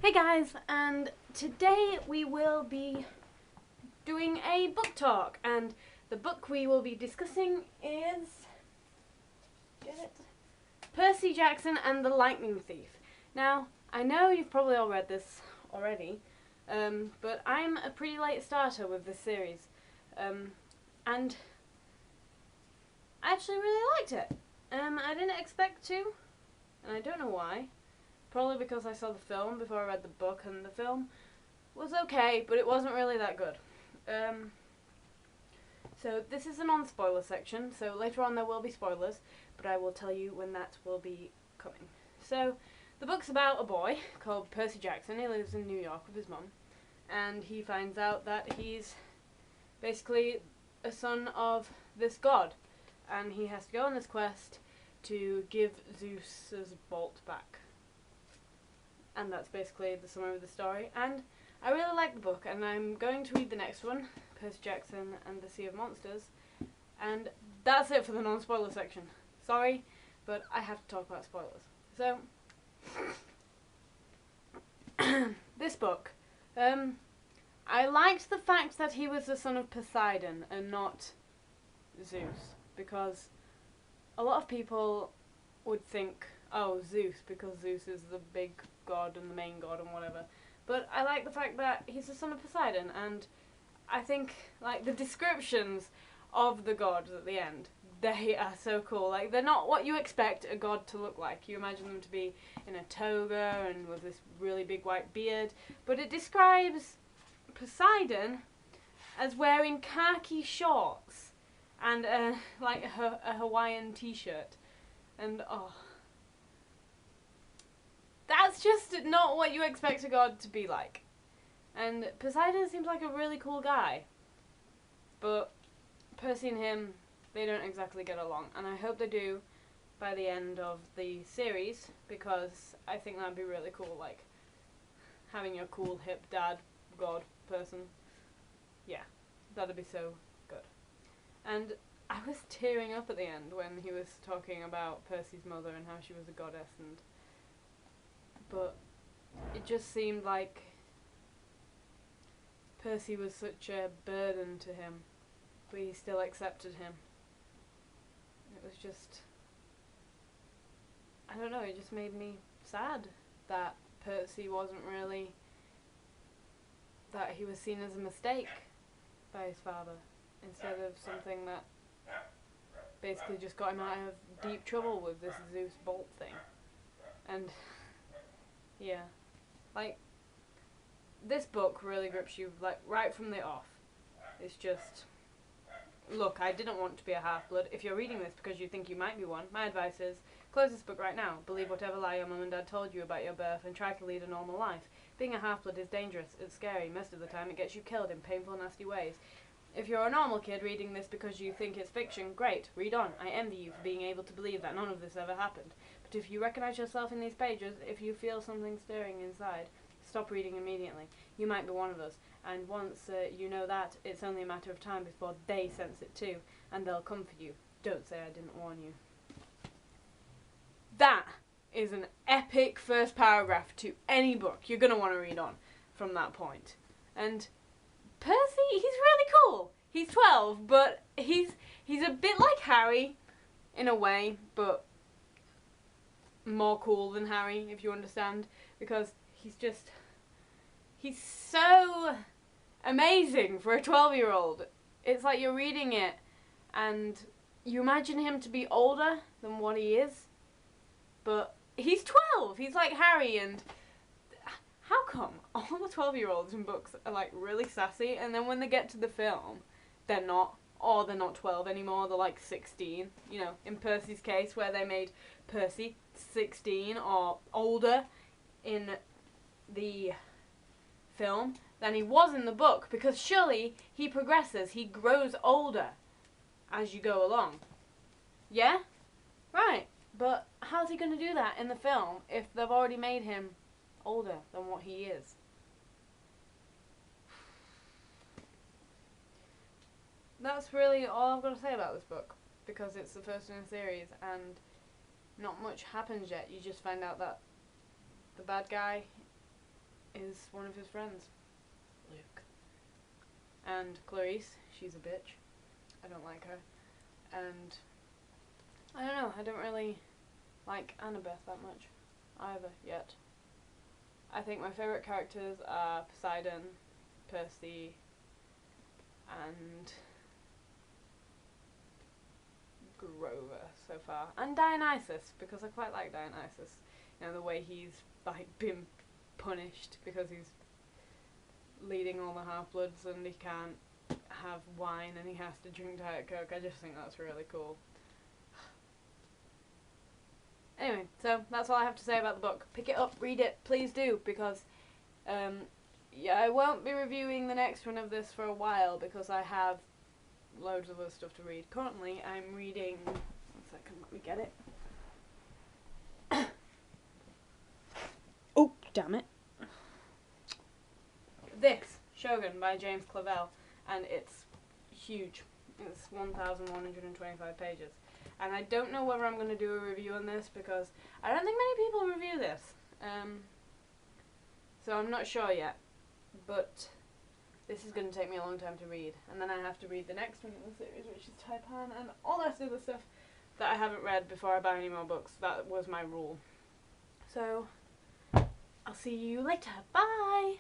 Hey guys, and today we will be doing a book talk, and the book we will be discussing is Percy Jackson and the Lightning Thief. Now, I know you've probably all read this already, but I'm a pretty late starter with this series, and I actually really liked it. I didn't expect to, and I don't know why. Probably because I saw the film before I read the book, and the film was okay, but it wasn't really that good. So this is a non-spoiler section, so later on there will be spoilers, but I will tell you when that will be coming. So, the book's about a boy called Percy Jackson. He lives in New York with his mum, and he finds out that he's basically a son of this god, and he has to go on this quest to give Zeus's bolt back. And that's basically the summary of the story. And I really like the book, and I'm going to read the next one, Percy Jackson and the Sea of Monsters. And that's it for the non-spoiler section. Sorry, but I have to talk about spoilers. So, this book. I liked the fact that he was the son of Poseidon and not Zeus, because a lot of people would think, oh, Zeus, because Zeus is the big god and the main god and whatever. But I like the fact that he's the son of Poseidon, and I think, like, the descriptions of the gods at the end, they are so cool. Like, they're not what you expect a god to look like. You imagine them to be in a toga and with this really big white beard, but it describes Poseidon as wearing khaki shorts and like a Hawaiian t-shirt, and oh, that's just not what you expect a god to be like. And Poseidon seems like a really cool guy, but Percy and him, they don't exactly get along, and I hope they do by the end of the series, because I think that'd be really cool, like having your cool hip dad god person. Yeah, that'd be so good. And I was tearing up at the end when he was talking about Percy's mother and how she was a goddess, but it just seemed like Percy was such a burden to him, but he still accepted him. It was just, I don't know, it just made me sad that Percy wasn't really, that he was seen as a mistake by his father, instead of something that basically just got him out of deep trouble with this Zeus bolt thing. And yeah, like, this book really grips you, like, right from the off. It's just, look, I didn't want to be a half-blood. If you're reading this because you think you might be one, my advice is, close this book right now. Believe whatever lie your mum and dad told you about your birth, and try to lead a normal life. Being a half-blood is dangerous, it's scary, most of the time it gets you killed in painful, nasty ways. If you're a normal kid reading this because you think it's fiction, great, read on. I envy you for being able to believe that none of this ever happened. But if you recognize yourself in these pages, if you feel something stirring inside, stop reading immediately. You might be one of us, and once you know that, it's only a matter of time before they sense it too, and they'll come for you. Don't say I didn't warn you. That is an epic first paragraph to any book. You're going to want to read on from that point. And Percy, he's really cool. He's 12, but he's a bit like Harry in a way, but more cool than Harry, if you understand, because he's so amazing for a 12-year-old. It's like you're reading it and you imagine him to be older than what he is, but he's 12. He's like Harry. And how come all the 12-year-olds in books are like really sassy, and then when they get to the film, they're not, or they're not 12 anymore, they're like 16, you know, in Percy's case, where they made Percy 16 or older in the film than he was in the book, because surely he progresses, he grows older as you go along. Yeah? Right. But how's he going to do that in the film if they've already made him older than what he is? That's really all I've got to say about this book, because it's the first in a series and not much happens yet. You just find out that the bad guy is one of his friends, Luke. And Clarice, she's a bitch. I don't like her. And I don't know, I don't really like Annabeth that much either yet. I think my favourite characters are Poseidon, Percy, and Grover so far. And Dionysus, because I quite like Dionysus. You know, the way he's like been punished because he's leading all the half-bloods and he can't have wine and he has to drink Diet Coke. I just think that's really cool. Anyway, so that's all I have to say about the book. Pick it up, read it, please do, because yeah, I won't be reviewing the next one of this for a while because I have loads of other stuff to read. Currently, I'm reading... 1 second, let me get it. Oh, damn it. This, Shogun by James Clavell, and it's huge. It's 1,125 pages. And I don't know whether I'm going to do a review on this because I don't think many people review this. So I'm not sure yet. But this is going to take me a long time to read. And then I have to read the next one in the series, which is Taipan, and all that other stuff that I haven't read before I buy any more books. That was my rule. So, I'll see you later. Bye!